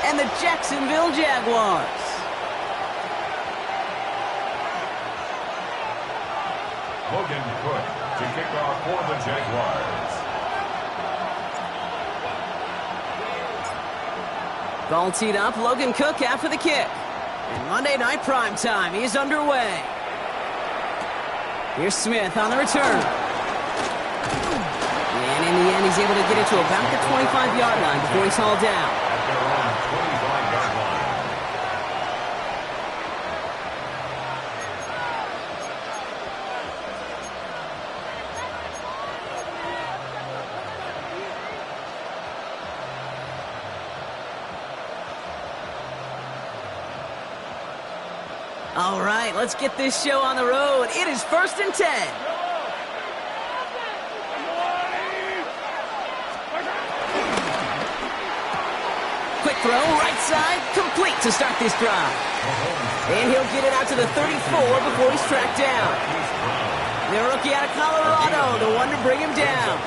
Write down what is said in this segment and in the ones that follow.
and the Jacksonville Jaguars. Logan Cook to kick off for the Jaguars. Ball teed up, Logan Cook after the kick. And Monday Night Primetime is underway. Here's Smith on the return. And in the end, he's able to get it to about the 25-yard line before he's hauled down. At their own 25-yard line. All right, let's get this show on the road. It is 1st and 10. Quick throw, right side, complete to start this drive. And he'll get it out to the 34 before he's tracked down. The rookie out of Colorado, the one to bring him down.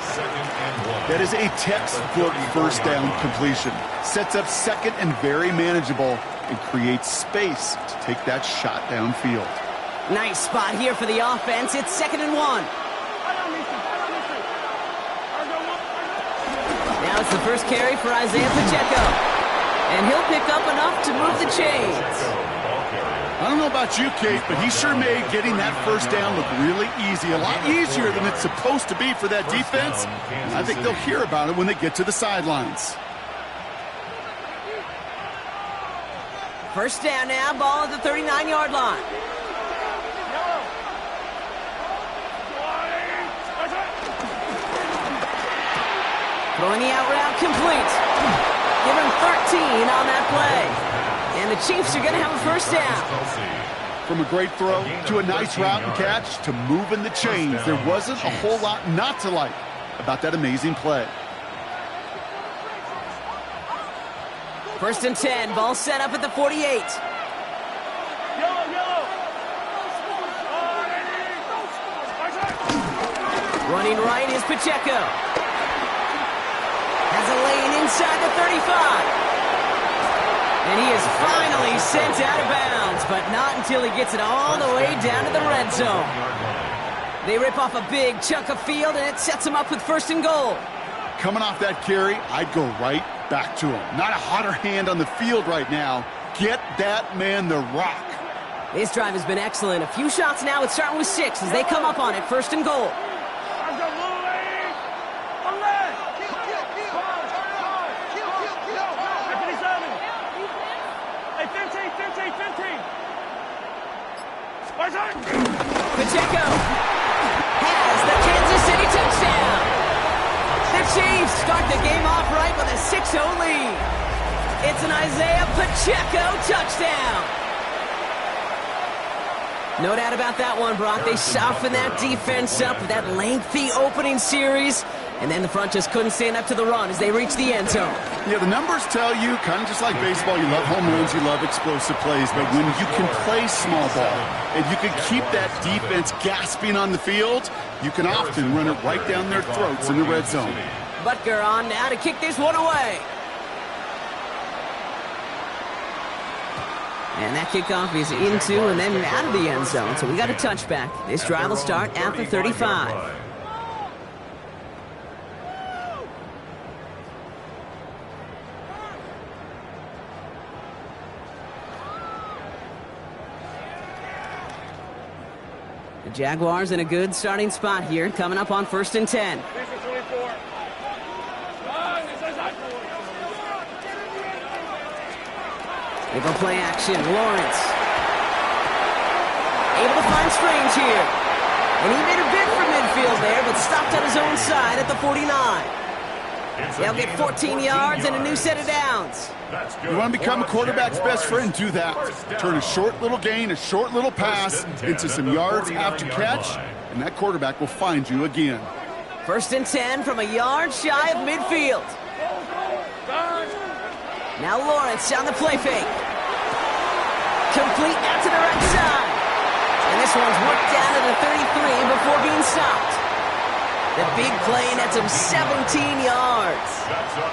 That is a textbook first down completion. Sets up second and very manageable and creates space to take that shot downfield. Nice spot here for the offense. It's 2nd and 1. Now it's the first carry for Isaiah Pacheco. And he'll pick up enough to move the chains. I don't know about you, Kate, but he sure made getting that first down look really easy. A lot easier than it's supposed to be for that defense. I think they'll hear about it when they get to the sidelines. First down now, ball at the 39-yard line. Throwing the out route complete. Give him 13 on that play. And the Chiefs are going to have a first down. From a great throw to a nice route and catch to moving the chains, there wasn't a whole lot not to like about that amazing play. 1st and 10, ball set up at the 48. Running right is Pacheco. Has a lane inside the 35. And he is finally sent out of bounds, but not until he gets it all the way down to the red zone. They rip off a big chunk of field, and it sets him up with 1st and goal. Coming off that carry, I'd go right back to him. Not a hotter hand on the field right now. Get that man the rock. This drive has been excellent. A few shots now. It's starting with 6 as they come up on it. 1st and goal. Pacheco has the Kansas City touchdown. The Chiefs start the game off right with a 6-0 lead. It's an Isaiah Pacheco touchdown. No doubt about that one, Brock. They softened that defense up with that lengthy opening series, and then the front just couldn't stand up to the run as they reached the end zone. Yeah, the numbers tell you, kind of just like baseball, you love home runs, you love explosive plays, but when you can play small ball and you can keep that defense gasping on the field, you can often run it right down their throats in the red zone. Butker on now to kick this one away. And that kickoff is into and then out of the end zone, so we got a touchback. This drive will start at the 35. The Jaguars in a good starting spot here, coming up on 1st and 10. Able play action, Lawrence. Able to find Strange here. And he made a bid for midfield there, but stopped on his own side at the 49. They'll get 14 yards and a new set of downs. You want to become a quarterback's best friend, do that. Turn a short little gain, a short little pass into some yards after catch, and that quarterback will find you again. 1st and 10 from a yard shy of midfield. Now Lawrence on the play fake. Complete out to the right side. And this one's worked down to the 33 before being stopped. The big play nets him 17 yards.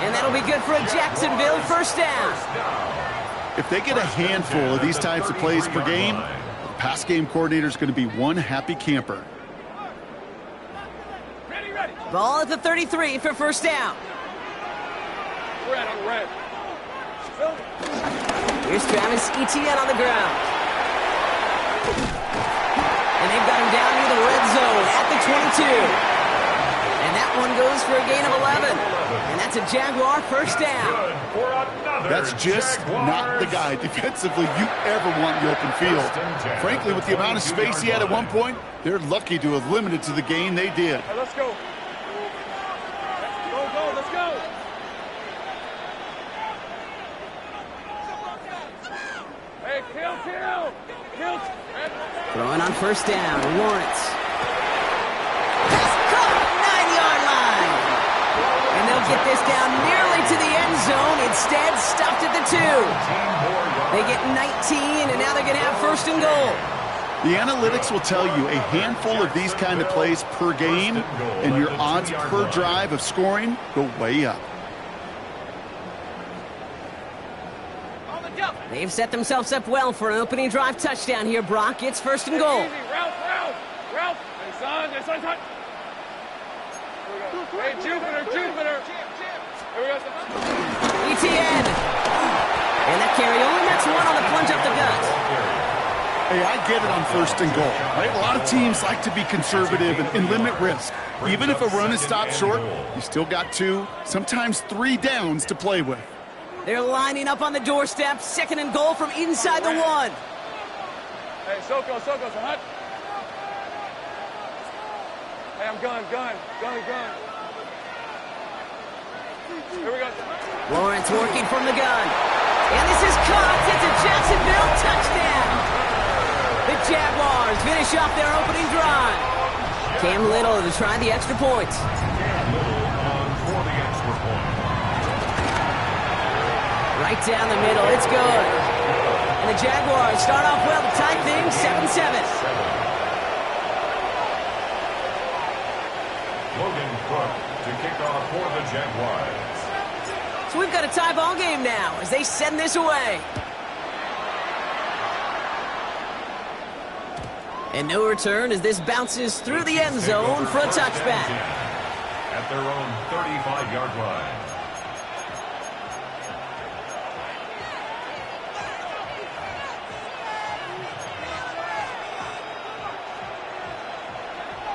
And that'll be good for a Jacksonville first down. If they get a handful of these types of plays per game, the pass game coordinator is going to be one happy camper. Ball at the 33 for first down. Red. Here's Travis Etienne on the ground. And they've got him down near the red zone at the 22. And that one goes for a gain of 11. And that's a Jaguar first down. That's just not the guy defensively you ever want in the open field. Frankly, with the amount of space he had at one point, they're lucky to have limited to the gain they did. Hey, let's go. Let's go. Hey, kill. Throwing on first down, Lawrence. Pass caught, 9-yard line. And they'll get this down nearly to the end zone. Instead, stopped at the 2. They get 19, and now they're going to have first and goal. The analytics will tell you a handful of these kind of plays per game, and your odds per drive of scoring go way up. They've set themselves up well for an opening drive touchdown here, Brock. It's first and goal. Route. Hey, son. Hey, Jupiter. Here we go, son. Etienne. And that carry only nets one on the plunge up the gut. Hey, I get it on first and goal, right? A lot of teams like to be conservative and limit risk. Even if a run is stopped short, you still got 2, sometimes 3 downs to play with. They're lining up on the doorstep. Second and goal from inside the 1. Hey, Soko, so hot. Hey, I'm gun. Here we go. Lawrence working from the gun. And this is caught. It's a Jacksonville touchdown. The Jaguars finish off their opening drive. Cam Little to try the extra point. Right down the middle. It's good. And the Jaguars start off well to tie things 7-7. Logan Cook to kick off for the Jaguars. So we've got a tie ball game now as they send this away. And no return as this bounces through the end zone for a touchback. At their own 35-yard line.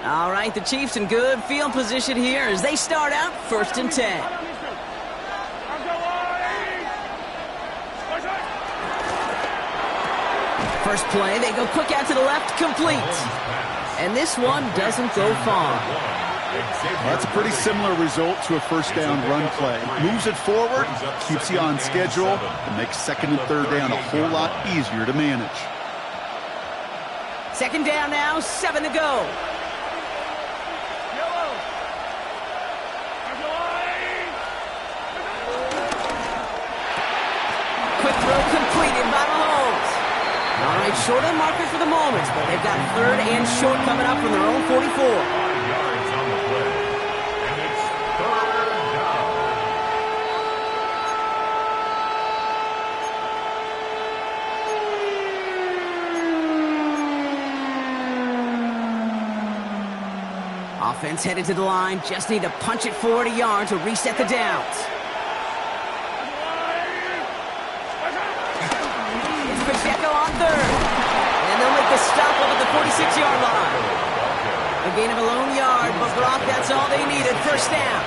All right, the Chiefs in good field position here as they start out first and 10. First play, they go quick out to the left, complete. And this one doesn't go far. That's a pretty similar result to a first down run play. Moves it forward, keeps you on schedule, and makes second and third down a whole lot easier to manage. Second down now, 7 to go. Quick throw completed by Mahomes. All right, short on marker for the moment, but they've got third and short coming up from their own 44. 5 yards on the play. And it's third down. Offense headed to the line. Just need to punch it forward a yard to reset the downs. It's Pacheco on third. And they'll make the stop up at the 46-yard line. A gain of a lone yard, but Brock, that's all they needed. First down.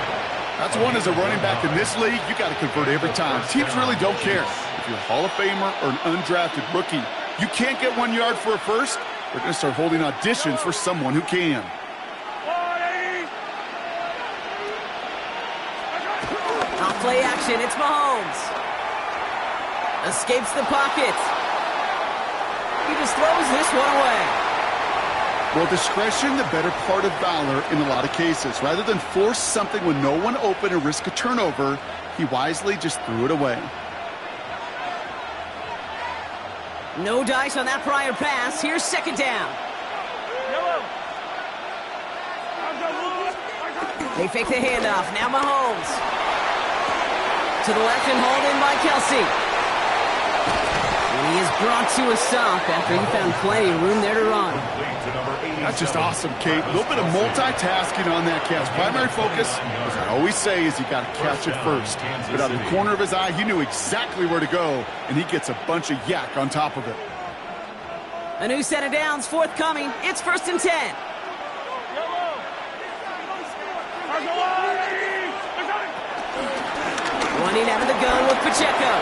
That's one as a running back in this league, you got to convert every time. Teams really don't care. If you're a Hall of Famer or an undrafted rookie, you can't get 1 yard for a first, they're going to start holding auditions for someone who can. Off play action, it's Mahomes. Escapes the pocket. He just throws this one away. Well, discretion, the better part of valor in a lot of cases. Rather than force something when no one open and risk a turnover, he wisely just threw it away. No dice on that prior pass. Here's second down. They fake the handoff. Now Mahomes. To the left and hauled in by Kelsey. And he is brought to a stop after he found plenty of room there to run. That's just awesome, Kate. A little bit of multitasking on that catch. Primary focus, as I always say, is you got to catch it first. But out of the corner of his eye, he knew exactly where to go, and he gets a bunch of yak on top of it. A new set of downs forthcoming. It's 1st and 10. Running out of the gun with Pacheco.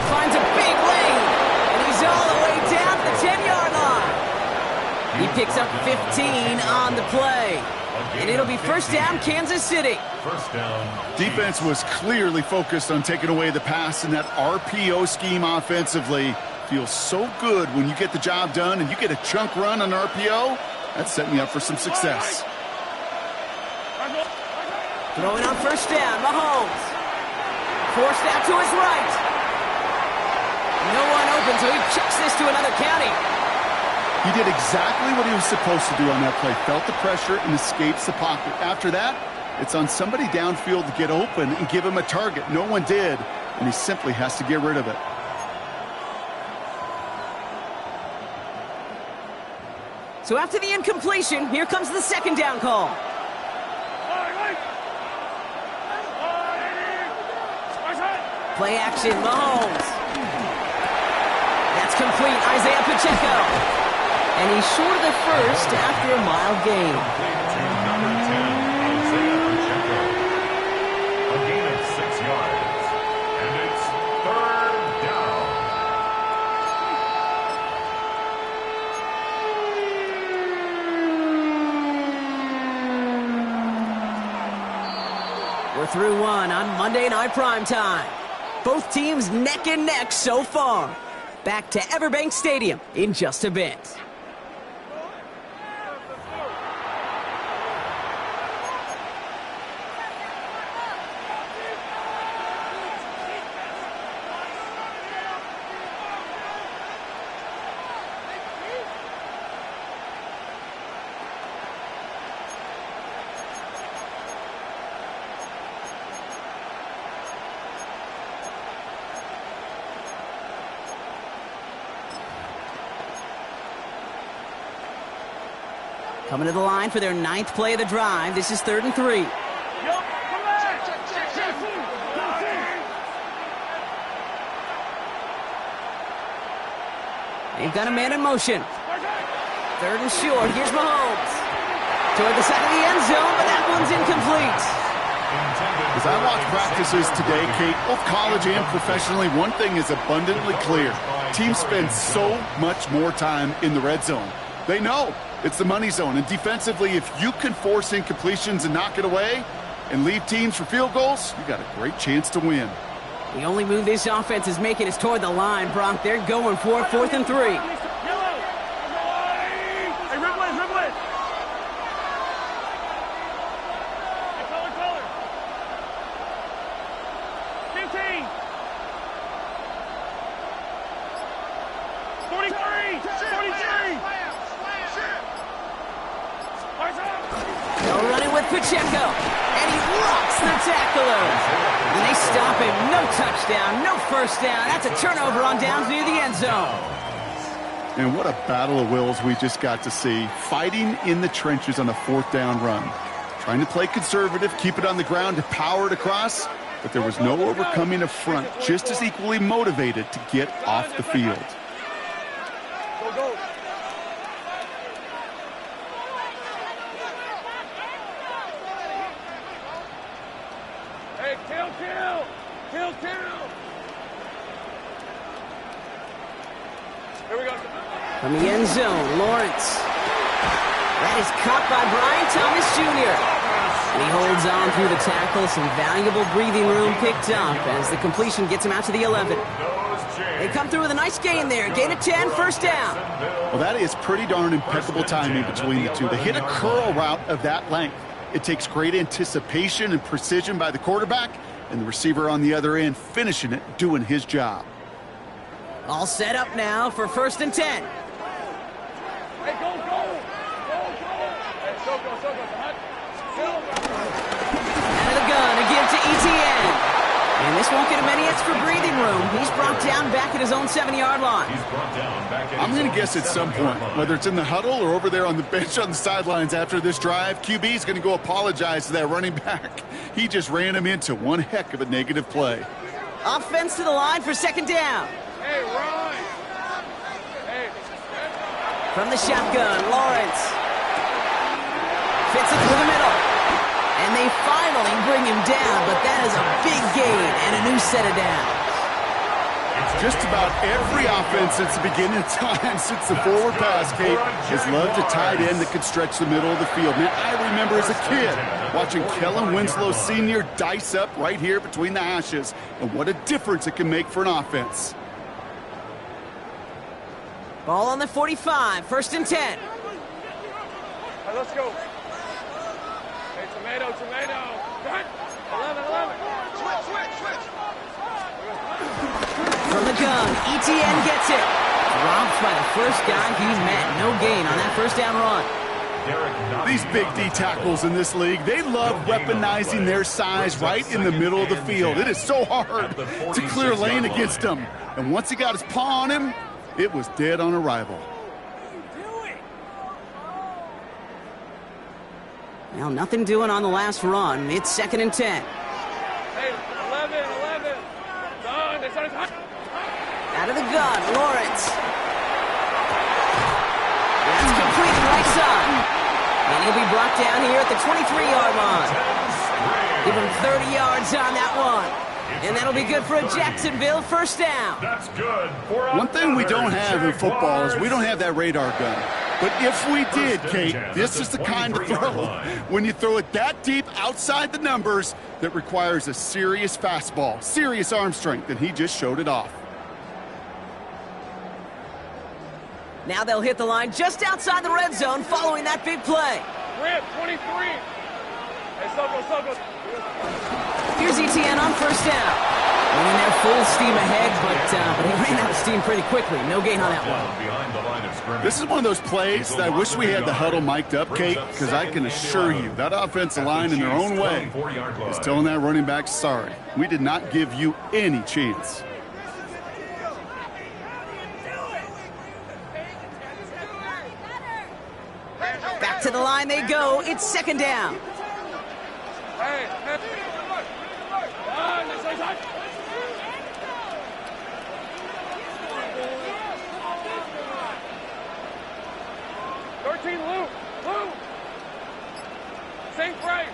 Finds a big lane, and he's all the way down to the 10-yard line. He picks up 15 on the play, and it'll be 1st down, Kansas City. First down. Defense was clearly focused on taking away the pass in that RPO scheme offensively. Feels so good when you get the job done and you get a chunk run on RPO. That's setting you up for some success. Throwing on 1st down, Mahomes. Forced out to his right. No one open, so he chucks this to another county. He did exactly what he was supposed to do on that play. Felt the pressure and escapes the pocket. After that, it's on somebody downfield to get open and give him a target. No one did, and he simply has to get rid of it. So after the incompletion, here comes the 2nd down call. Play action, Mahomes. That's complete, Isaiah Pacheco. And he's short of the first after a mild gain. Number 10, Isaiah Pacheco. A gain of 6 yards. And it's 3rd down. We're through one on Monday Night Primetime. Both teams neck and neck so far. Back to Everbank Stadium in just a bit. Coming to the line for their 9th play of the drive. This is 3rd and 3. They've got a man in motion. 3rd and short. Here's Mahomes. Toward the side of the end zone, but that one's incomplete. As I watch practices today, Kate, both college and professionally, one thing is abundantly clear. Teams spend so much more time in the red zone. They know it's the money zone, and defensively, if you can force incompletions and knock it away and leave teams for field goals, you got a great chance to win. The only move this offense is making is toward the line, Brock. They're going for 4th and 3. Pacheco, and he rocks the tackler. And they stop him. No touchdown, no 1st down. That's a turnover on downs near the end zone. And what a battle of wills we just got to see. Fighting in the trenches on a 4th down run. Trying to play conservative, keep it on the ground to power it across, but there was no overcoming a front just as equally motivated to get off the field. Go, go. Hey, kill. Here we go. From the end zone, Lawrence. That is caught by Brian Thomas Jr. And he holds on through the tackle. Some valuable breathing room picked up as the completion gets him out to the 11. They come through with a nice gain there. Gain of 10, 1st down. Well, that is pretty darn impeccable timing between the two. They hit a curl route of that length. It takes great anticipation and precision by the quarterback, and the receiver on the other end finishing it, doing his job. All set up now for 1st and 10. Hey, go. Hey, go. Out of the gun, a give to ETN. And this won't get him any extra breathing room. He's brought down back at his own 7-yard line. I'm going to guess at some point, whether it's in the huddle or over there on the bench on the sidelines after this drive, QB is going to go apologize to that running back. He just ran him into one heck of a negative play. Offense to the line for 2nd down. Hey, Ron. Hey. From the shotgun, Lawrence. Fits it through the middle. And they finally bring him down, but that is a big gain and a new set of downs. Just about every offense since the beginning of time, since the forward pass, Kate, has loved a tight end that could stretch the middle of the field. Man, I remember as a kid watching Kellen Winslow Sr. dice up right here between the hashes, and what a difference it can make for an offense. Ball on the 45, 1st and 10. Hey, let's go. Hey, tomato. Cut. 11. Switch. From the gun, ETN gets it. Dropped by the first guy he met. No gain on that 1st down run. These big D tackles in this league, they love weaponizing their size right in the middle of the field. It is so hard to clear lane against them. And once he got his paw on him, it was dead on arrival. Well, nothing doing on the last run. It's 2nd and 10. Hey, 11. Done. It's hot. Out of the gun, Lawrence. That's completed right side. And he'll be brought down here at the 23-yard line. Give him 30 yards on that one. And that'll be good for a Jacksonville 1st down. That's good. One thing we don't have in football is we don't have that radar gun. But if we did, Kate, this is the kind of throw, when you throw it that deep outside the numbers, that requires a serious fastball, serious arm strength, and he just showed it off. Now they'll hit the line just outside the red zone following that big play. Rip, 23. Hey, Soko. Here's ETN on 1st down. Running there full steam ahead, but he ran out of steam pretty quickly. No gain on that one. This is one of those plays that I wish we had the huddle mic'd up, Kate, because I can assure you that offensive line in their own way is telling that running back, sorry, we did not give you any chance. Back to the line they go. It's 2nd down. Hey. Done. It's hot. 13, Lou. Same frame.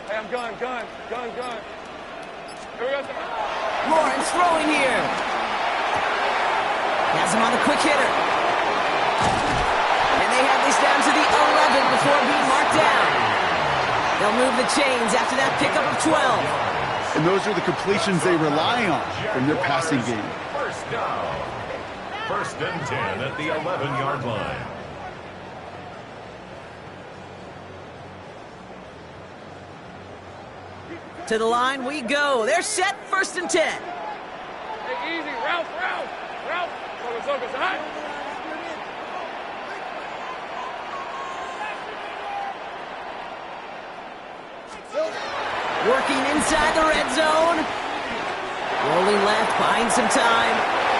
Hey, I'm gun. Here we go. Lawrence throwing here. Has him on the quick hitter. And they have this down to the 11 before being marked down. They'll move the chains after that pickup of 12. And those are the completions they rely on from their passing game. 1st down. 1st and 10 at the 11-yard line. To the line we go. They're set, 1st and 10. Hey, easy. Ralph. Soko. Hot. Working inside the red zone. Rolling left, buying some time.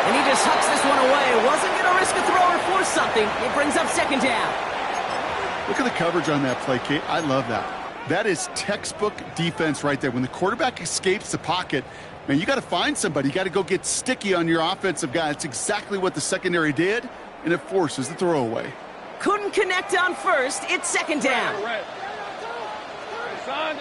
And he just hucks this one away. Wasn't going to risk a throw or force something. It brings up 2nd down. Look at the coverage on that play, Kate. I love that. That is textbook defense right there. When the quarterback escapes the pocket, man, you got to find somebody. You got to go get sticky on your offensive guy. It's exactly what the secondary did, and it forces the throwaway. Couldn't connect on 1st. It's 2nd down. Right. It's hot.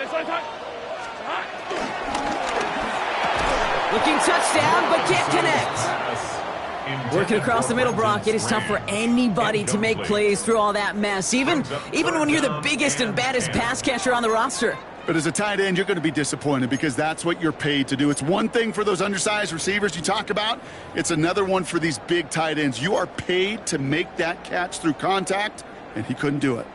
Looking touchdown, but can't connect. Working across the middle, Brock, it is tough for anybody to make plays through all that mess, even when you're the biggest and baddest pass catcher on the roster. But as a tight end, you're going to be disappointed because that's what you're paid to do. It's one thing for those undersized receivers you talk about. It's another one for these big tight ends. You are paid to make that catch through contact, and he couldn't do it.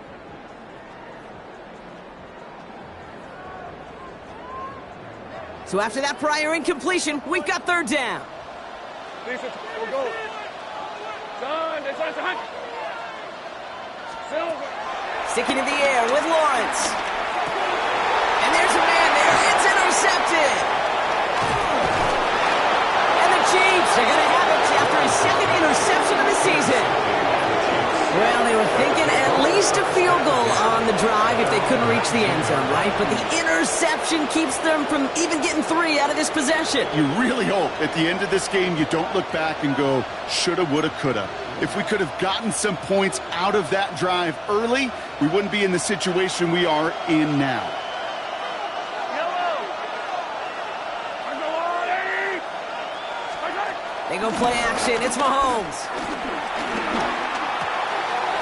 So after that prior incompletion, we've got 3rd down. We'll go. Done. It's hot. Silver. Sticking in the air with Lawrence. And there's a man there. It's intercepted. And the Chiefs are going to have it after his second interception of the season. Well, they were thinking at least a field goal on the drive if they couldn't reach the end zone, right? But the interception keeps them from even getting 3 out of this possession. You really hope at the end of this game you don't look back and go, shoulda, woulda, coulda. If we could have gotten some points out of that drive early, we wouldn't be in the situation we are in now. They go play action. It's Mahomes.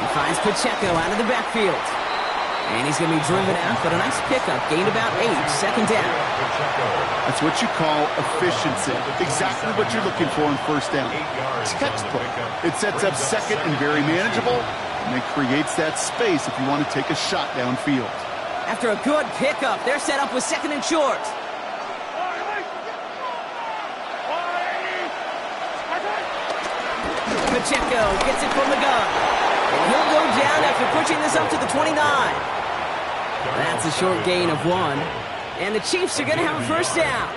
He finds Pacheco out of the backfield. And he's going to be driven out, but a nice pickup. Gained about 8, second down. That's what you call efficiency. Exactly what you're looking for on first down. Textbook. It sets up second and very manageable, and it creates that space if you want to take a shot downfield. After a good pickup, they're set up with second and short. Pacheco gets it from the gun. And he'll go down after pushing this up to the 29. That's a short gain of 1. And the Chiefs are going to have a first down.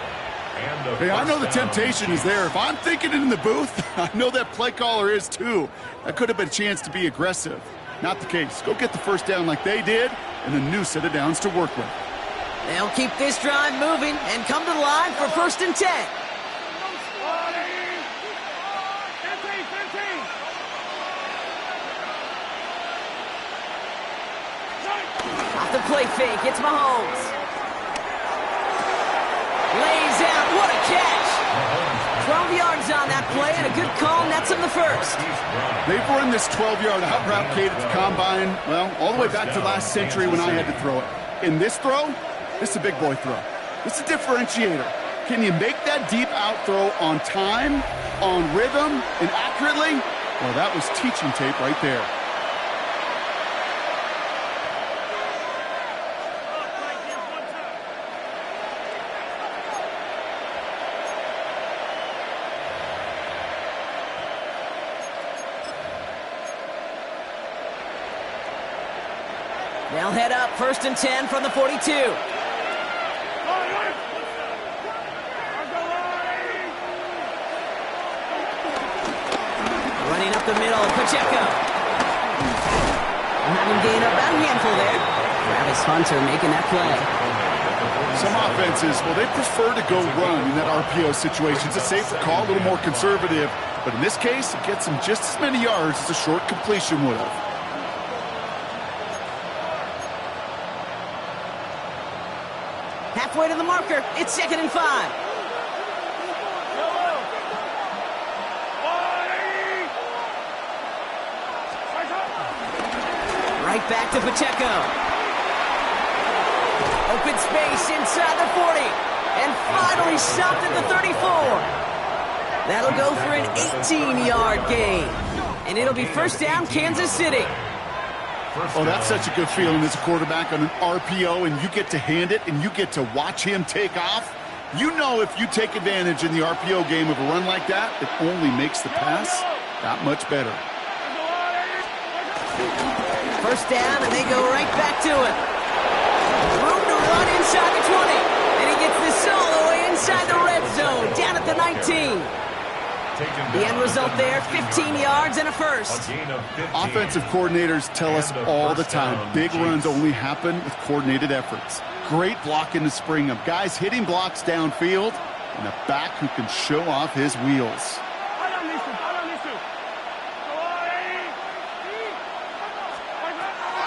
Hey, I know the temptation is there. If I'm thinking it in the booth, I know that play caller is too. That could have been a chance to be aggressive. Not the case. Go get the first down like they did, and a new set of downs to work with. They'll keep this drive moving and come to the line for first and 10. Off the play fake, it's Mahomes. Lays out, what a catch. 12 yards on that play, and a good call nets him the first. They've run this 12-yard out route, Kate, at the combine, well, all the way back to last century when I had to throw it. In this throw, this is a big boy throw. This is a differentiator. Can you make that deep out throw on time, on rhythm, and accurately? Well, that was teaching tape right there. They'll head up first and 10 from the 42. Running up the middle, Pacheco. Having gained about a handful there. Travis Hunter making that play. Some offenses, well, they prefer to go run in that RPO situation. It's a safer call, a little more conservative. But in this case, it gets them just as many yards as a short completion would have. Halfway to the marker, it's second and 5. Right back to Pacheco. Open space inside the 40. And finally stopped at the 34. That'll go for an 18-yard gain. And it'll be first down, Kansas City. Oh, that's such a good feeling as a quarterback on an RPO, and you get to hand it, and you get to watch him take off. You know if you take advantage in the RPO game of a run like that, it only makes the pass that much better. First down, and they go right back to it. Room to run inside the 20. And he gets this solo way inside the red zone, down at the 19. The end result there, 15 yards and a first. Offensive coordinators tell us all the time, big runs only happen with coordinated efforts. Great block in the spring of guys hitting blocks downfield, and a back who can show off his wheels.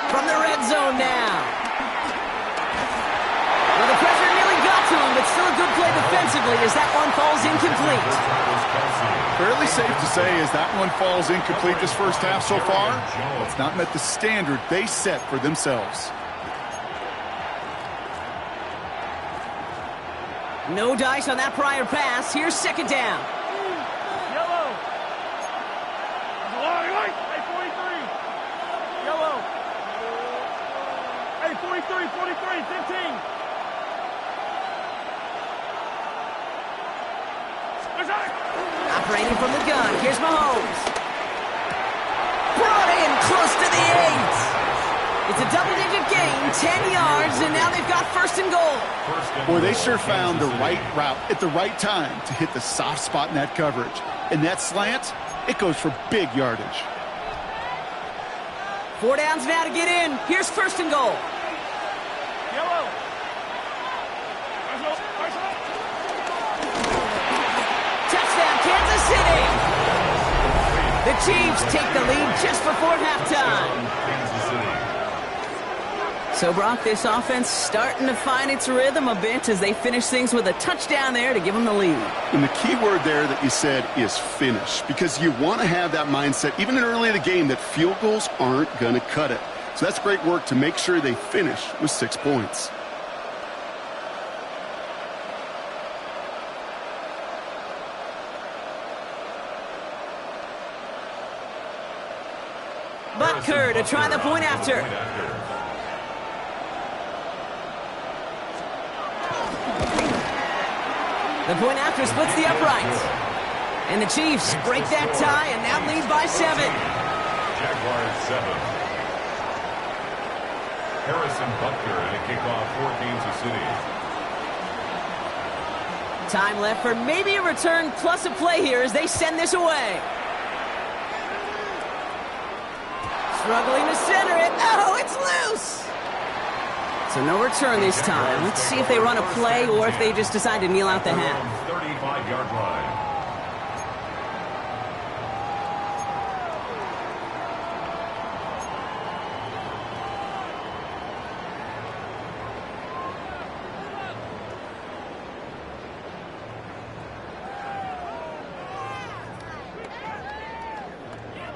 From the red zone now. Well, the pressure nearly got to him, but still a good play defensively as that one falls incomplete. Fairly safe to say as that one falls incomplete this first half so far, it's not met the standard they set for themselves. No dice on that prior pass. Here's second down. Yellow. Hey, 43. Yellow. Hey, 43, 15. Operating from the gun, here's Mahomes. Brought in close to the 8. It's a double-digit gain, 10 yards, and now they've got first and goal. Boy, they sure found the right route at the right time to hit the soft spot in that coverage. And that slant, it goes for big yardage. 4 downs now to get in. Here's first and goal. Yellow. Touchdown, Kansas City. The Chiefs take the lead just before halftime. So, Brock, this offense starting to find its rhythm a bit as they finish things with a touchdown there to give them the lead. And the key word there that you said is finish, because you want to have that mindset, even in early in the game, that field goals aren't going to cut it. So that's great work to make sure they finish with 6 points. Butker to try the point after. The point after splits the uprights. And the Chiefs break that tie and now lead by 7. Jaguars 7. Harrison Butker to kick off for Kansas City. Time left for maybe a return plus a play here as they send this away. Struggling to center it. Oh, it's loose. So no return this time. Let's see if they run a play or if they just decide to kneel out the half. 35-yard line.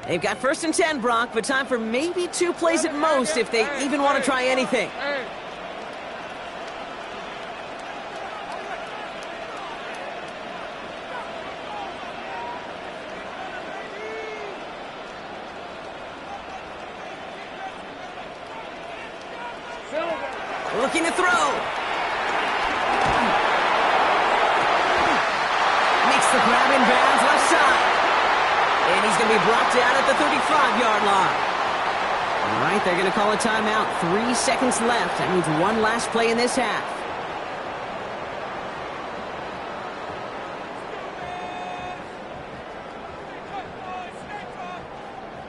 They've got first and 10, Brock, but time for maybe 2 plays at most if they even want to try anything. Looking to throw. Makes the grab in bounds left side. And he's going to be brought down at the 35-yard line. All right, they're going to call a timeout. 3 seconds left. That means one last play in this half.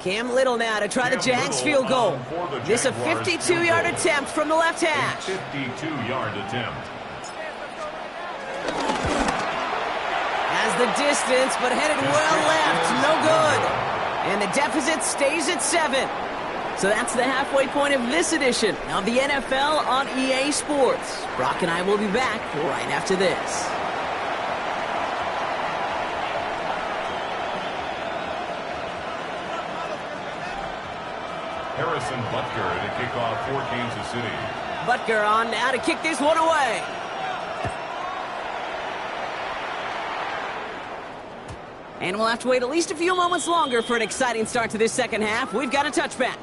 Cam Little now to try the Jags field goal. This a 52-yard attempt from the left hash. 52-yard attempt. Has the distance, but headed well left. No good. And the deficit stays at 7. So that's the halfway point of this edition of the NFL on EA Sports. Brock and I will be back right after this. Harrison Butker to kick off for Kansas City. Butker on now to kick this one away. And we'll have to wait at least a few moments longer for an exciting start to this second half. We've got a touchback.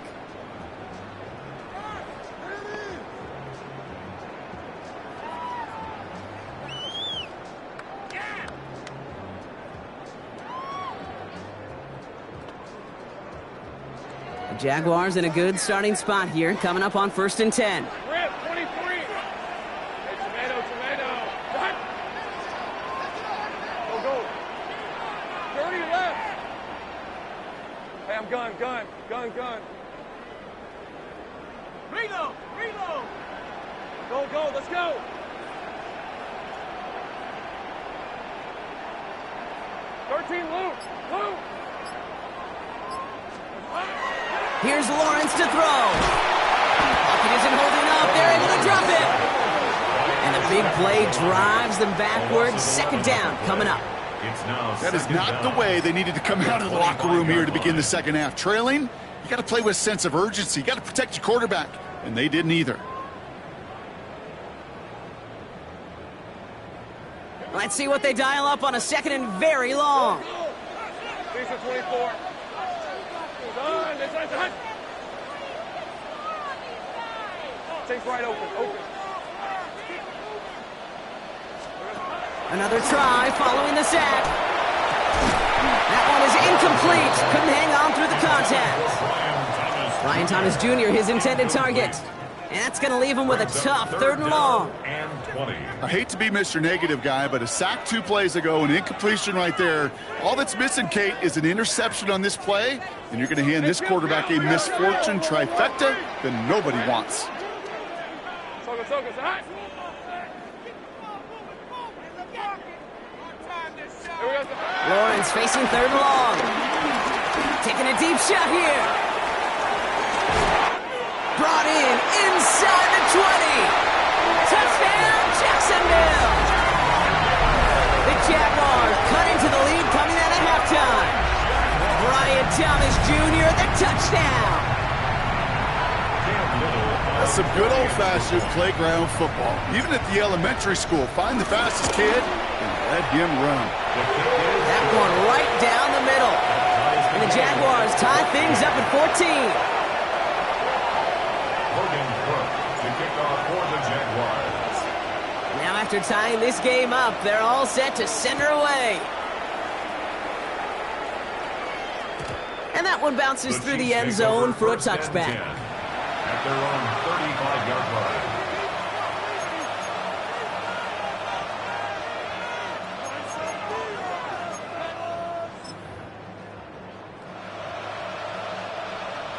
The Jaguars in a good starting spot here, coming up on first and 10. Rip, 23. Hey, tomato. Cut. Go. 30 left. Hey, I'm gun. Reload. Go, let's go. Luke. Here's Lawrence to throw. Pocket isn't holding up. They're able to drop it. And the big play drives them backwards. Second down coming up. That is not the way they needed to come out of the locker room here to begin the second half. Trailing, you got to play with a sense of urgency. You got to protect your quarterback. And they didn't either. Let's see what they dial up on a second and very long. These are 24. Stays right open. Another try following the sack. That one is incomplete. Couldn't hang on through the contact. Ryan Thomas Jr., his intended target. And that's going to leave him with a tough 3rd and long. And 20. I hate to be Mr. Negative guy, but a sack 2 plays ago, an incompletion right there. All that's missing, Kate, is an interception on this play, and you're going to hand this quarterback a misfortune trifecta that nobody wants. Lawrence facing 3rd and long. Taking a deep shot here. Brought in inside the 20. Touchdown, Jacksonville. The Jaguars cut into the lead coming out of halftime. Ryan Thomas Jr., the touchdown. That's some good old-fashioned playground football. Even at the elementary school, find the fastest kid and let him run. That one right down the middle. And the Jaguars tie things up at 14. To kick off for the Jaguars. Now after tying this game up, they're all set to send her away. And that one bounces through the end zone for a touchback. At their own 35-yard line.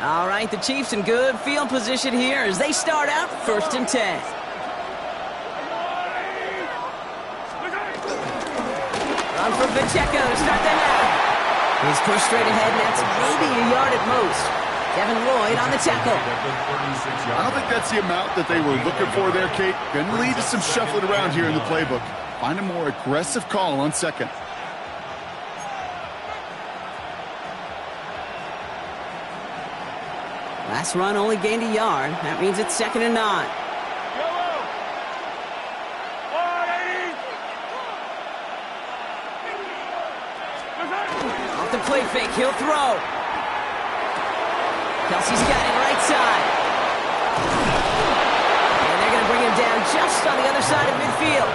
All right, the Chiefs in good field position here as they start out 1st and 10. Run from Pacheco to start the half. He's pushed straight ahead, and that's maybe a yard at most. Devin Lloyd on the tackle. I don't think that's the amount that they were looking for there, Kate. Going to lead to some shuffling around here in the playbook. Find a more aggressive call on 2nd. Last run only gained a yard. That means it's 2nd and 9. Off the play fake, he'll throw. Kelsey's got it right side. And they're going to bring him down just on the other side of midfield.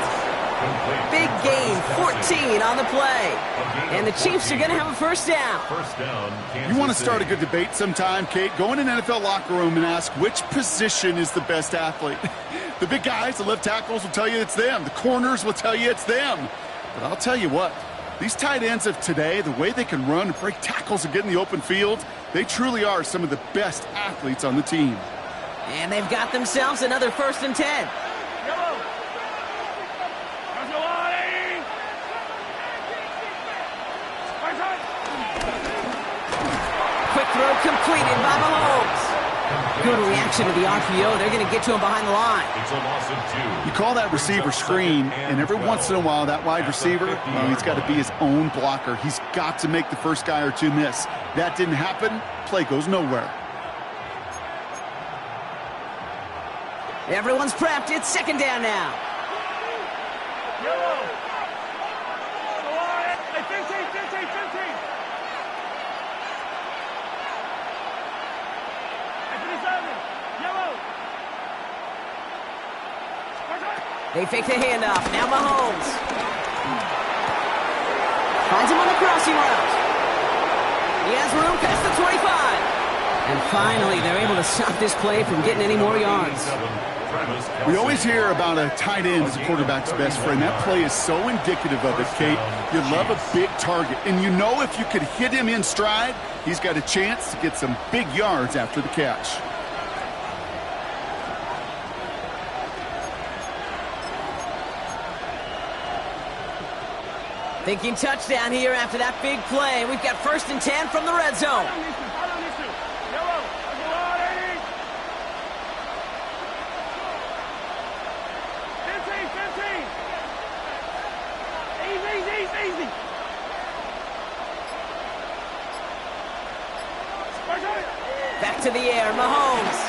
Big gain, 14 on the play. And the Chiefs are going to have a 1st down. You want to start a good debate sometime, Kate? Go in an NFL locker room and ask which position is the best athlete. The big guys, the left tackles will tell you it's them. The corners will tell you it's them. But I'll tell you what, these tight ends of today, the way they can run, break tackles, and get in the open field, they truly are some of the best athletes on the team. And they've got themselves another 1st and 10. Quick throw completed by Mahomes. Good reaction to the RPO. They're going to get to him behind the line. It's a loss of 2. You call that receiver screen, and every once in a while, that wide receiver, well, he's got to be his own blocker. He's got to make the first guy or two miss. That didn't happen. Play goes nowhere. Everyone's prepped. It's 2nd down now. They fake the handoff. Now Mahomes. Finds him on the crossing route. He has room past the 25. And finally, they're able to stop this play from getting any more yards. We always hear about a tight end as a quarterback's best friend. That play is so indicative of it, Kate. You love a big target, and you know if you could hit him in stride, he's got a chance to get some big yards after the catch. Thinking touchdown here after that big play. We've got 1st and 10 from the red zone. Back to the air, Mahomes.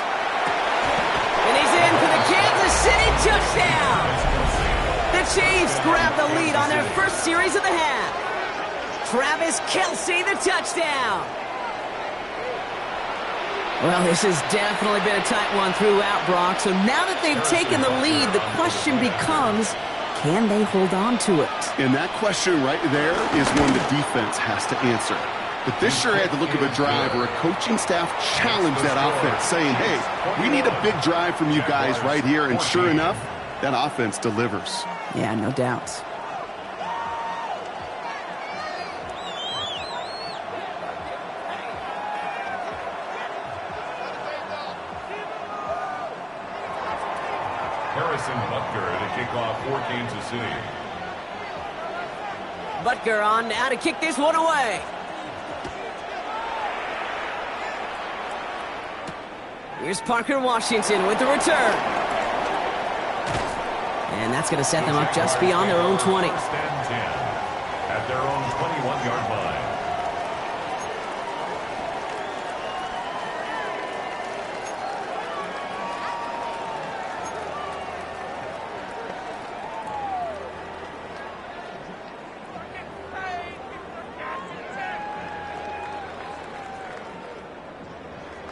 And he's in for the Kansas City touchdown. The Chiefs grab the lead on their first series of the half. Travis Kelce, the touchdown. Well, this has definitely been a tight one throughout, Brock. So now that they've taken the lead, the question becomes, can they hold on to it? And that question right there is one the defense has to answer. But this sure had the look of a drive where a coaching staff challenged that offense, saying, hey, we need a big drive from you guys right here. And sure enough, that offense delivers. Yeah, no doubt. Harrison Butker to kick off for Kansas City. Butker on now to kick this one away. Here's Parker Washington with the return. And that's going to set them up just beyond their own 20. First and 10 at their own 21-yard line.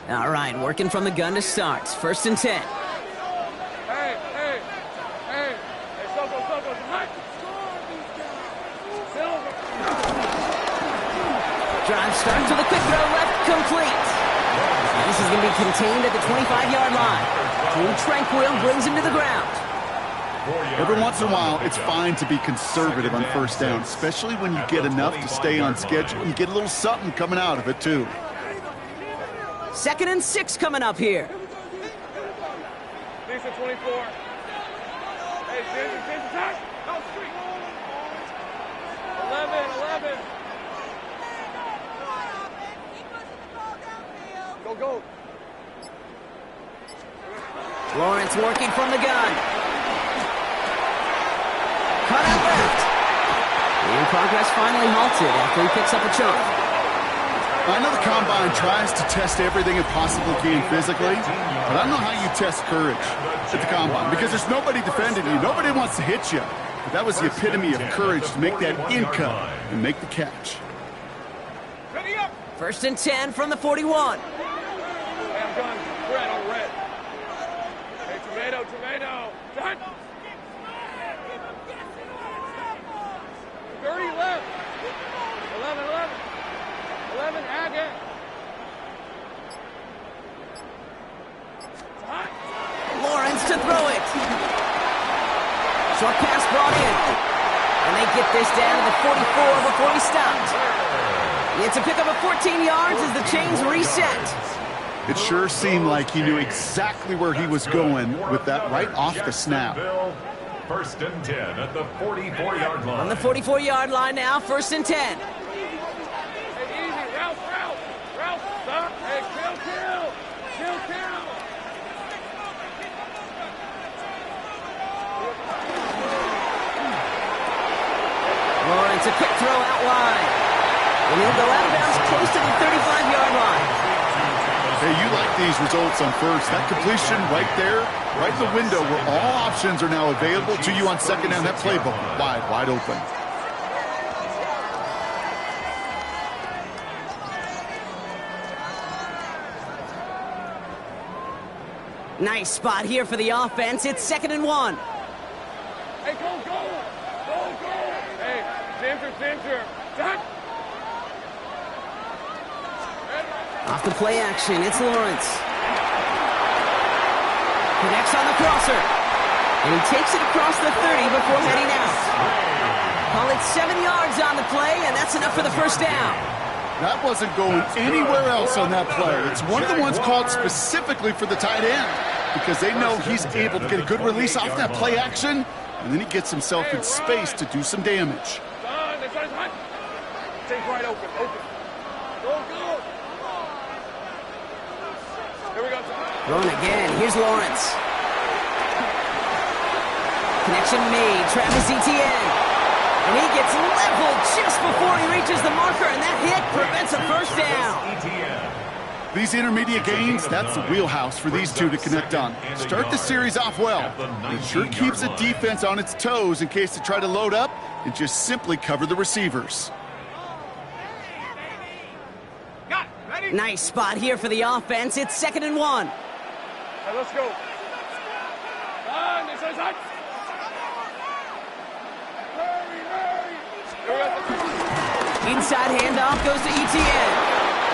All right, working from the gun to start. First and 10. Hey, Soko, tonight. Silver. Drive starts with a quick throw left, complete. And this is going to be contained at the 25-yard line. Team Tranquil brings him to the ground. Every once in a while, it's fine to be conservative on first down, especially when you get enough to stay on schedule and you get a little something coming out of it, too. 2nd and 6 coming up here. Decent 24. Hey, Ginger, touch. No, street. 11. Go. Lawrence working from the gun. Cut out left. And progress finally halted after he picks up a chunk. I know the Combine tries to test everything it possibly can physically, but I don't know how you test courage at the Combine because there's nobody defending you. Nobody wants to hit you. But that was the epitome of courage to make that in cut and make the catch. Ready up. 1st and 10 from the 41. Hey, I'm done. Red on red. Hey, tomato. Done. 30 left. 11, Agate. Lawrence to throw it. Short pass brought in. And they get this down to the 44 before he stopped. It's a pickup of 14 yards as the chains reset. It sure seemed like he knew exactly where he was going with that right off the snap. 1st and 10 at the 44-yard line. On the 44-yard line now, 1st and 10. Hey, kill. Lawrence, a quick throw out wide. And he'll go out of bounds close to the 35-yard line. Hey, you like these results on first. That completion right there, right in the window where all options are now available to you on second down. That playbook wide open. Nice spot here for the offense. It's 2nd and 1. Hey, go. Hey, Ginger. Done. Off the play action, it's Lawrence. Connects on the crosser. And he takes it across the 30 before heading out. Call it 7 yards on the play, and that's enough for the first down. That wasn't going anywhere else on that play. It's one of the ones called specifically for the tight end because they know he's able to get a good release off that play action, and then he gets himself in space to do some damage. Take right open. Go. Here we go. Throwing again. Here's Lawrence. Connection made. Travis Etienne. And he gets leveled just before he reaches the marker, and that hit prevents a first down. These intermediate gains, that's the wheelhouse for these two to connect on. Start the series off well. It sure keeps the defense on its toes in case they try to load up and just simply cover the receivers. Nice spot here for the offense. It's 2nd and 1. Hey, let's go. Inside. Hurry. Inside handoff goes to ETN.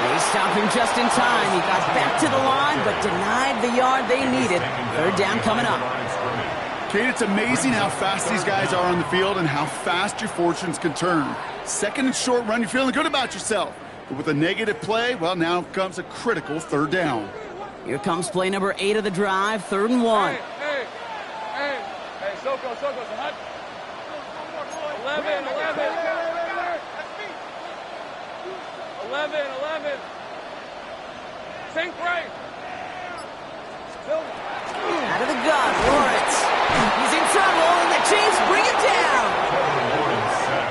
They stop him just in time. He got back to the line, but denied the yard they needed. Third down coming up. Kate, it's amazing how fast these guys are on the field and how fast your fortunes can turn. Second and short run, you're feeling good about yourself. But with a negative play, well, now comes a critical third down. Here comes play number 8 of the drive, 3rd and 1. Hey, Soko, hot. 11. 11. Sink right. Out of the gun, Lawrence. He's in trouble, and the Chiefs bring him down.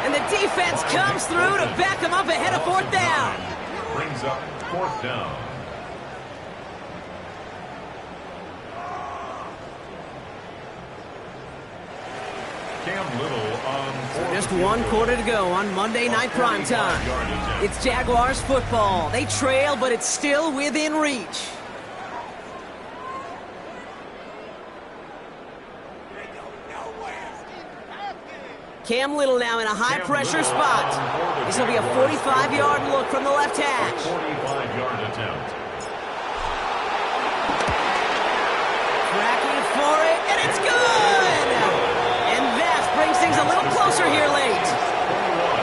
And the defense comes through to back him up ahead of 4th down. Brings up 4th down. Cam Little on Just 1 quarter to go on Monday Night Primetime. It's Jaguars football. They trail, but it's still within reach. Cam Little now in a high-pressure spot. This will be a 45-yard look from the left hash. 45-yard attempt. Tracking for it, and it's good! And that brings things a little closer here late.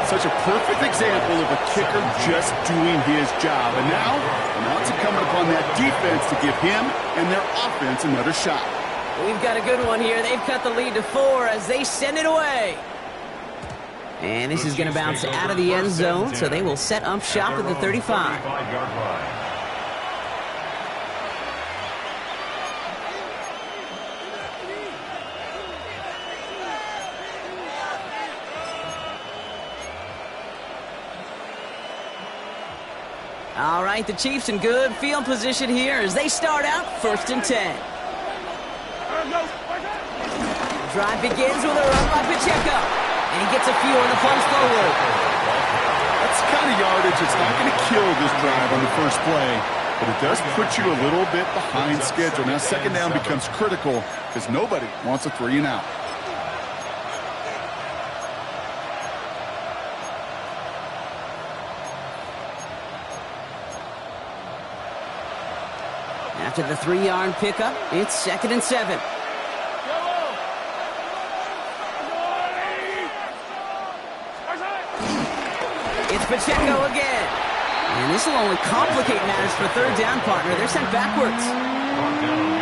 Such a perfect example of a kicker just doing his job. And now it's incumbent upon that defense to give him and their offense another shot. We've got a good one here. They've cut the lead to 4 as they send it away. And this is going to bounce out of the end zone, so they will set up shop at the 35. All right, the Chiefs in good field position here as they start out 1st and 10. Drive begins with a run by Pacheco. And he gets a few on the punch forward. That's the kind of yardage that's not going to kill this drive on the first play, but it does put you a little bit behind schedule. Now 2nd down becomes critical because nobody wants a 3 and out. After the 3-yard pickup, it's 2nd and 7. It's Pacheco again. And this will only complicate matters for 3rd down, partner. They're sent backwards.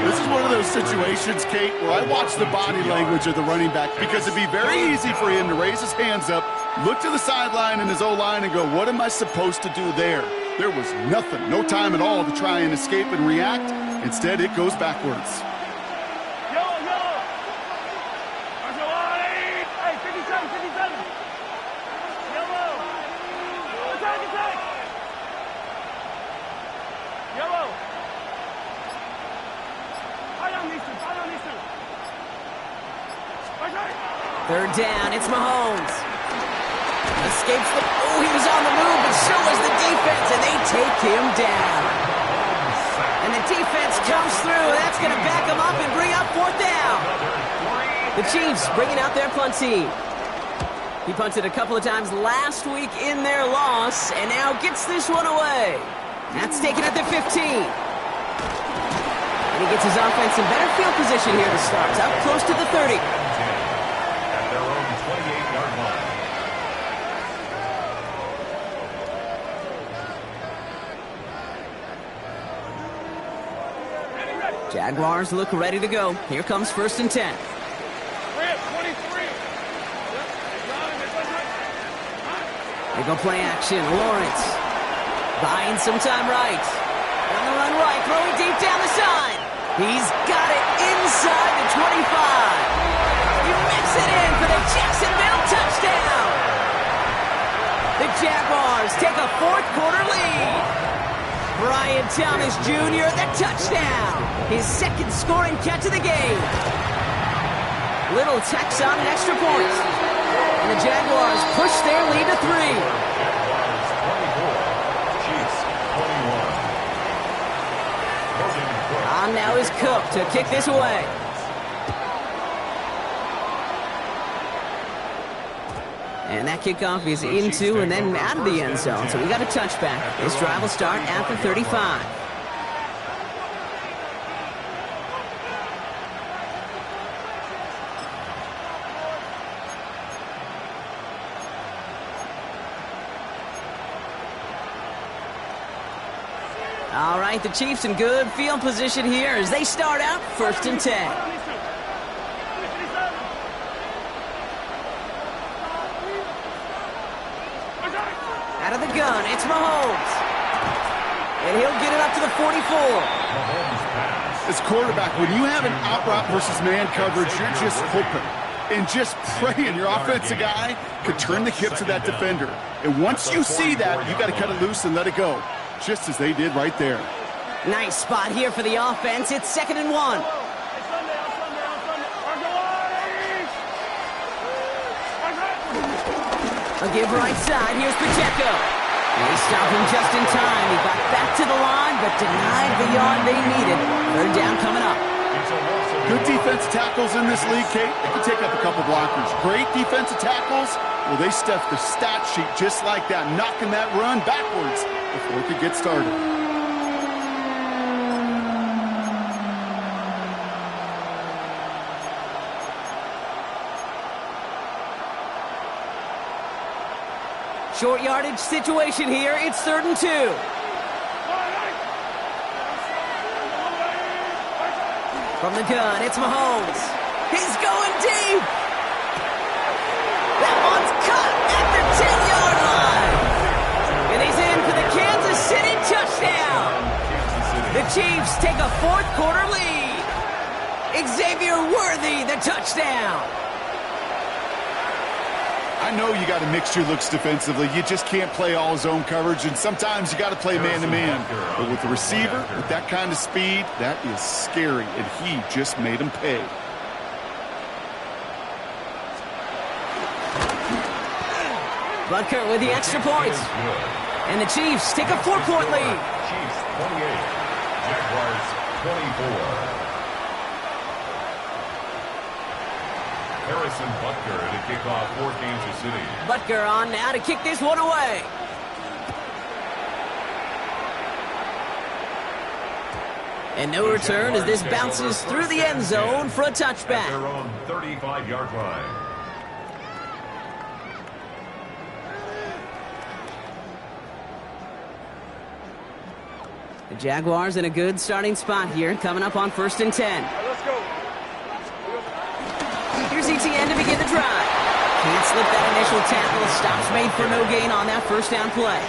This is one of those situations, Kate, where I watch the body language of the running back because it'd be very easy for him to raise his hands up, look to the sideline in his O-line and go, what am I supposed to do there? There was nothing, no time at all to try and escape and react. Instead, it goes backwards. Third down, it's Mahomes. Escapes the... Oh, he was on the move, but so was the defense, and they take him down. And the defense comes through, and that's going to back him up and bring up 4th down. The Chiefs bringing out their punt team. He punted a couple of times last week in their loss, and now gets this one away. That's taken at the 15. And he gets his offense in better field position here to start. It's up close to the 30. At their own 28-yard line. Jaguars look ready to go. Here comes 1st and 10. They go play action. Lawrence buying some time right. On the run right, throwing deep down the side. He's got it inside the 25. He whips it in for the Jacksonville touchdown. The Jaguars take a 4th quarter lead. Brian Thomas Jr., the touchdown. His 2nd scoring catch of the game. Little tacks on an extra point. And the Jaguars push their lead to 3. Jaguars 24, Chiefs 21. On now is Cook to kick this away. And And that kickoff is into and then out of the end zone. So we got a touchback. This drive will start at the 35. All right, the Chiefs in good field position here as they start out 1st and 10. Out of the gun, it's Mahomes. And he'll get it up to the 44. As quarterback, when you have an out route versus man coverage, you're just hoping and just praying your offensive guy could turn the hips of that defender. And once you see that, you got to cut it loose and let it go, just as they did right there. Nice spot here for the offense. It's 2nd and 1. A give right side. Here's Pacheco. They stopped him just in time. He got back to the line, but denied the yard they needed. 3rd down coming up. Good defensive tackles in this league, Kate. They can take up a couple blockers. Great defensive tackles. Well, they stuffed the stat sheet just like that, knocking that run backwards before it could get started. Short yardage situation here. It's 3rd and 2. From the gun, it's Mahomes. He's going deep. That one's caught at the 10-yard line. And he's in for the Kansas City touchdown. The Chiefs take a 4th quarter lead. Xavier Worthy, the touchdown. I know you got to mix your looks defensively. You just can't play all zone coverage, and sometimes you got to play man-to-man. But with the receiver, with that kind of speed, that is scary, and he just made him pay. Butker with the extra points. And the Chiefs take a 4-point lead. Chiefs 28, Jaguars 24. Harrison Butker to kick off for Kansas City. Butker on now to kick this one away. And no return as this bounces through the end zone for a touchback. At their own 35-yard line. The Jaguars in a good starting spot here, coming up on 1st and 10. Let's go. Here's ETN to begin the drive. Can't slip that initial tackle. Stops made for no gain on that 1st down play.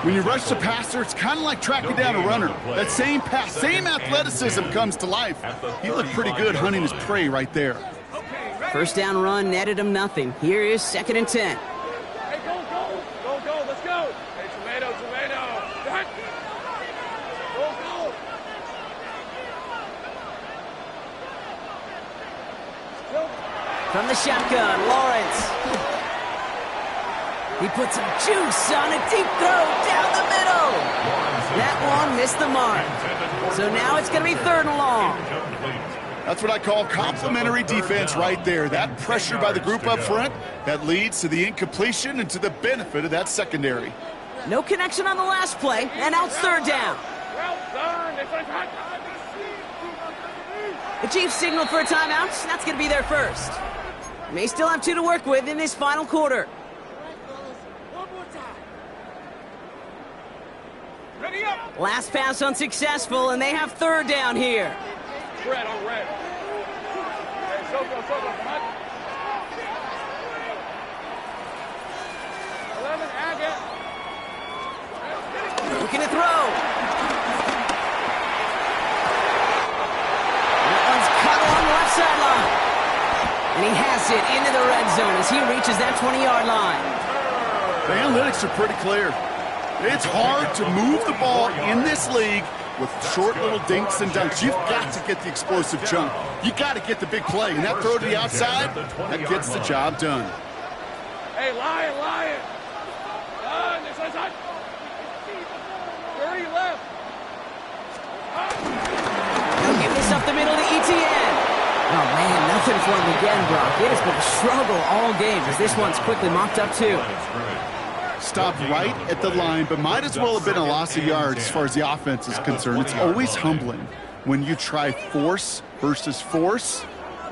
When you rush the passer, it's kind of like tracking down a runner. That same pass, same athleticism comes to life. He looked pretty good hunting his prey right there. 1st down run netted him nothing. Here is 2nd and 10. Hey, go, go. Go, go. Let's go. Hey, tomato. Back. Go, go. From the shotgun, Lawrence. He puts some juice on a deep throw down the middle. That one missed the mark. So now it's going to be 3rd and long. That's what I call complimentary defense right there. That pressure by the group up front, that leads to the incompletion and to the benefit of that secondary. No connection on the last play, and now it's 3rd down. Well done. The Chiefs signal for a timeout. That's going to be their first. May still have 2 to work with in this final quarter. Ready up. Last pass unsuccessful, and they have 3rd down here. Red on red. Hey, so go. Come on. 11, Agate. Looking to throw. That one's cut along the left sideline. And he has it into the red zone as he reaches that 20-yard line. The analytics are pretty clear. It's hard to move the ball in this league with short little dinks and dunks. You've got to get the explosive jump. You got to get the big play. And that throw to the outside, that gets the job done. Hey, Lion. This is hot. 30 left. He'll give this up the middle to ETN. Oh, man, nothing one again, Brock. It has been a struggle all game as this one's quickly mopped up too. Stopped right at the line, but might as well have been a loss of yards as far as the offense is concerned. It's always humbling when you try force versus force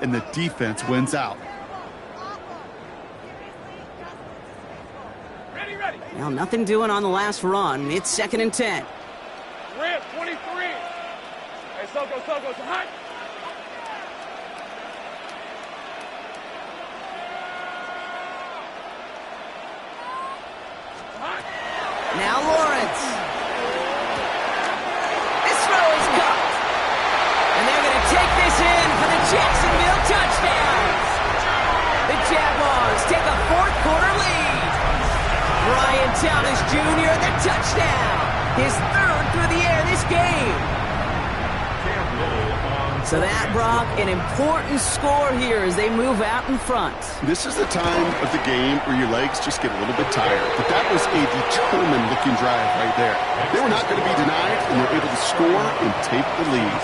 and the defense wins out. Ready. Well, nothing doing on the last run. It's 2nd and 10. Rip, 23. Hey, Soko, it's hot. Now Lawrence. This throw is caught. And they're going to take this in for the Jacksonville touchdowns. The Jaguars take a 4th quarter lead. Brian Thomas Jr., the touchdown. His 3rd through the air this game. So that, Brock, an important score here as they move out in front. This is the time of the game where your legs just get a little bit tired. But that was a determined-looking drive right there. They were not going to be denied, and they're able to score and take the lead.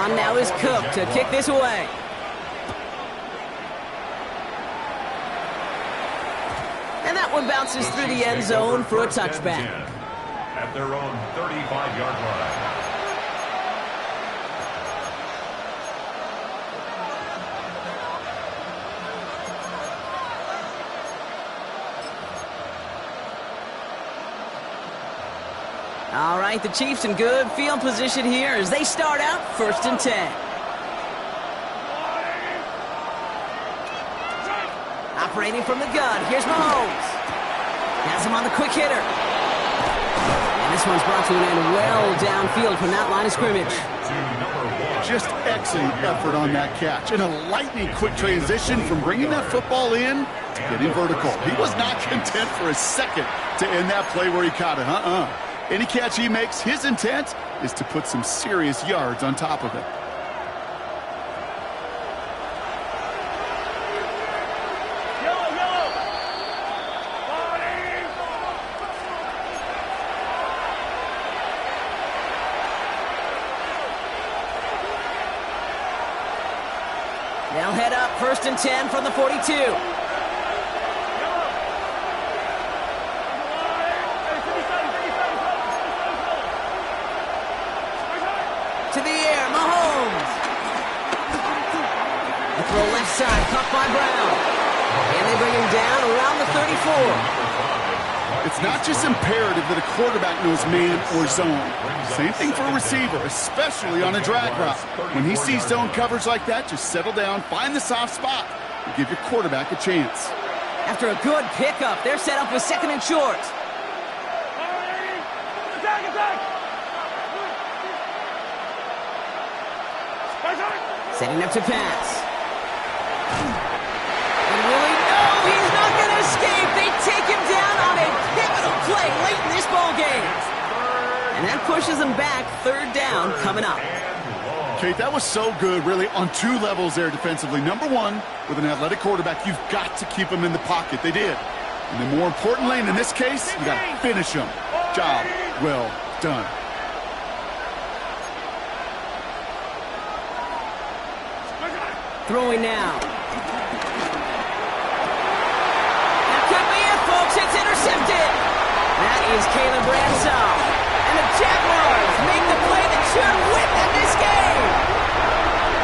On now is Cook to kick this away. And that one bounces through the end zone for a touchback. At their own 35-yard line. All right, the Chiefs in good field position here as they start out 1st and 10. Operating from the gun, here's Mahomes. Has him on the quick hitter. And this one's brought to an end well downfield from that line of scrimmage. Just excellent effort on that catch. And a lightning quick transition from bringing that football in to getting vertical. He was not content for a second to end that play where he caught it. Any catch he makes, his intent is to put some serious yards on top of it. They'll head up 1st and 10 from the 42. To the air, Mahomes. The throw left side, caught by Brown. And they bring him down around the 34. It's not just imperative that a quarterback knows man or zone. Same thing for a receiver, especially on a drag route. When he sees zone coverage like that, just settle down, find the soft spot, and give your quarterback a chance. After a good pickup, they're set up with 2nd and short. Setting up to pass. And Willie, no, he's not going to escape. They take him down on a pivotal play late in this ball game. And that pushes them back. 3rd down coming up. Kate, that was so good, really, on 2 levels there defensively. Number 1, with an athletic quarterback, you've got to keep him in the pocket. They did. And then more importantly, and in this case, you got to finish him. Job well done. Throwing now. That could be it, folks. It's intercepted. That is Caleb Branshaw. And the Jaguars make the play that should win them this game.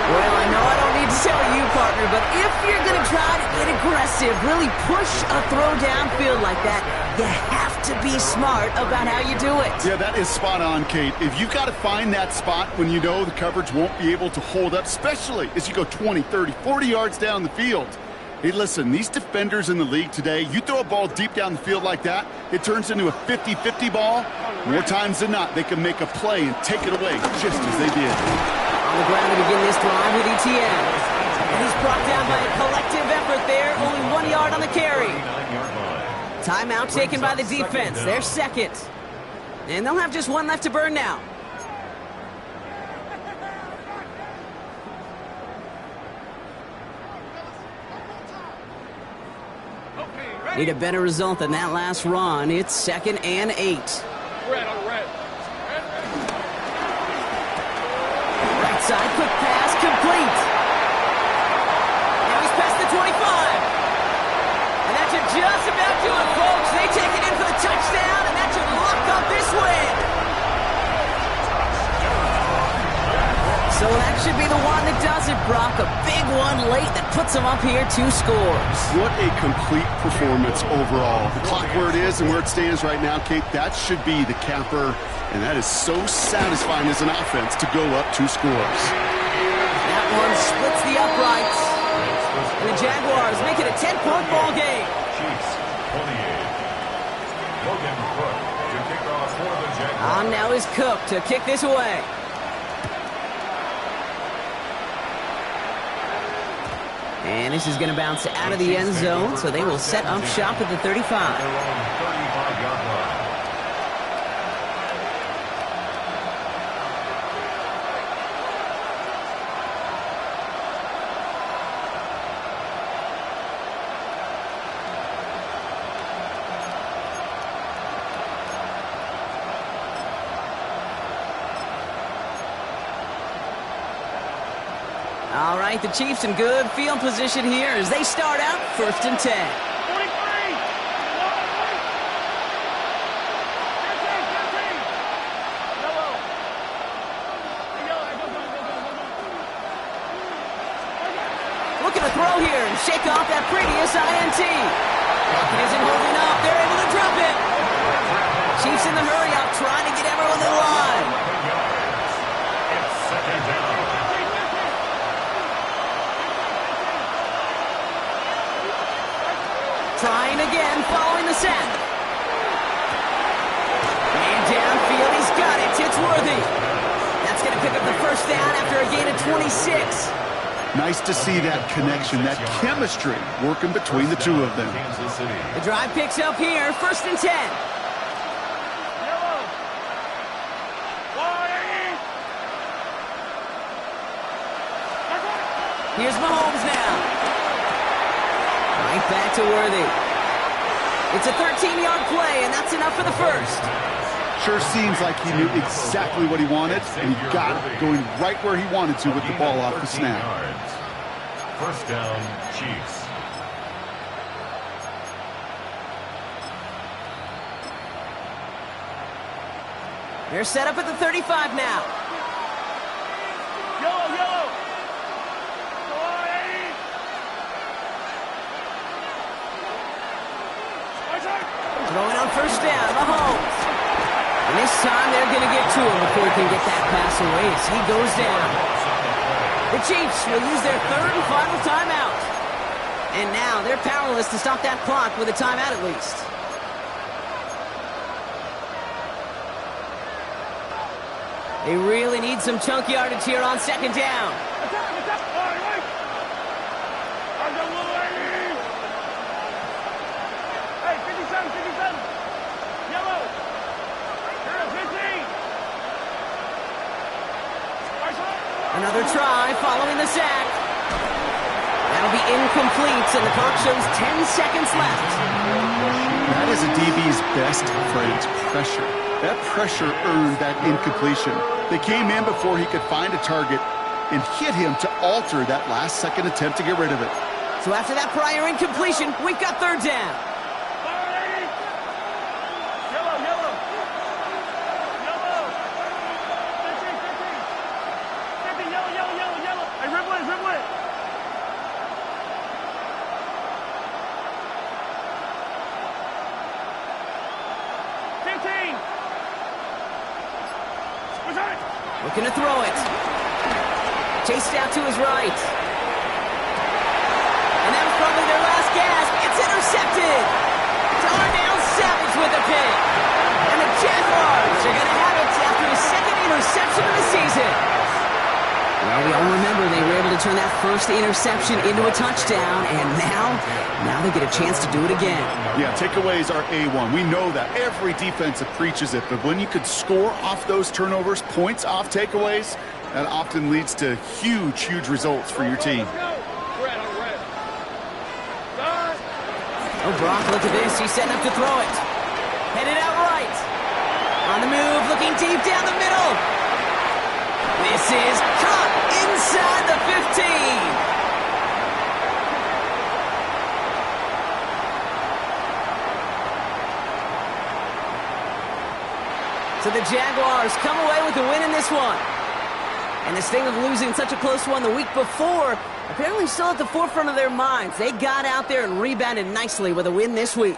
Well, I know I don't need to tell you, partner, but if you're going to try to get aggressive, really push a throw downfield like that, you have to be smart about how you do it. Yeah, that is spot on, Kate. If you've got to find that spot when you know the coverage won't be able to hold up, especially as you go 20, 30, 40 yards down the field. Hey, listen, these defenders in the league today, you throw a ball deep down the field like that, it turns into a 50-50 ball. More times than not, they can make a play and take it away just as they did. On the ground to begin this drive with ETN. And he's brought down by a collective effort there, only 1 yard on the carry. Timeout taken by the defense. They're 2nd. And they'll have just 1 left to burn now. Need a better result than that last run. It's 2nd and 8. Red on red. puts them up here 2 scores. What a complete performance overall. The clock where it is and where it stands right now, Kate, that should be the capper, and that is so satisfying as an offense to go up 2 scores. That one splits the uprights. And the Jaguars make it a 10-point ball game. Chiefs, 28. Logan Cook to kick off for the Jaguars. On now is Cook to kick this away. And this is going to bounce out of the end zone, so they will set up shop at the 35. Their own 35-yard line. All right, the Chiefs in good field position here as they start out 1st and 10. 43. Looking to throw here and shake off that previous INT. It isn't holding up. They're able to drop it. Chiefs in the hurry up, trying to get everyone to the line. It's 2nd down. Trying again, following the sack. Man downfield, he's got it. It's Worthy. That's going to pick up the 1st down after a gain of 26. Nice to see that connection, that chemistry working between the two of them. Kansas City. The drive picks up here, 1st and 10. Yellow. Wide. Here's Mahomes now. Right back to Worthy. It's a 13-yard play, and that's enough for the 1st. Sure seems like he knew exactly what he wanted, and he got it going right where he wanted to with the ball off the snap. 1st down, Chiefs. They're set up at the 35 now. Yellow. Wide. Throwing on 1st down, Mahomes. And this time they're going to get to him before he can get that pass away as he goes down. The Chiefs will use their 3rd and final timeout. And now they're powerless to stop that clock with a timeout at least. They really need some chunk yardage here on 2nd down. Hey, 57. Yellow. Here it is, 15. Another try following the sack. That'll be incomplete, and the clock shows 10 seconds left. That is a DB's best friend, pressure. That pressure earned that incompletion. They came in before he could find a target and hit him to alter that last-second attempt to get rid of it. So after that prior incompletion, we've got 3rd down. Yellow. 50, yellow. Hey, dribble it. 15. Looking to throw it. Chased out to his right. And that was probably their last gasp. It's intercepted. Darnell Savage with the pick. And the Jaguars are going to have it after his 2nd interception of the season. Well, we all remember they were able to turn that 1st interception into a touchdown, and now they get a chance to do it again. Yeah, takeaways are A1. We know that. Every defensive preaches it, but when you could score off those turnovers, points off takeaways, that often leads to huge results for your team. Oh, Brock, look at this. He's setting up to throw it. Headed out right. On the move, looking deep down the middle. This is caught inside the 15. So the Jaguars come away with the win in this one. And this thing of losing such a close one the week before Apparently still at the forefront of their minds. They got out there and rebounded nicely with a win this week.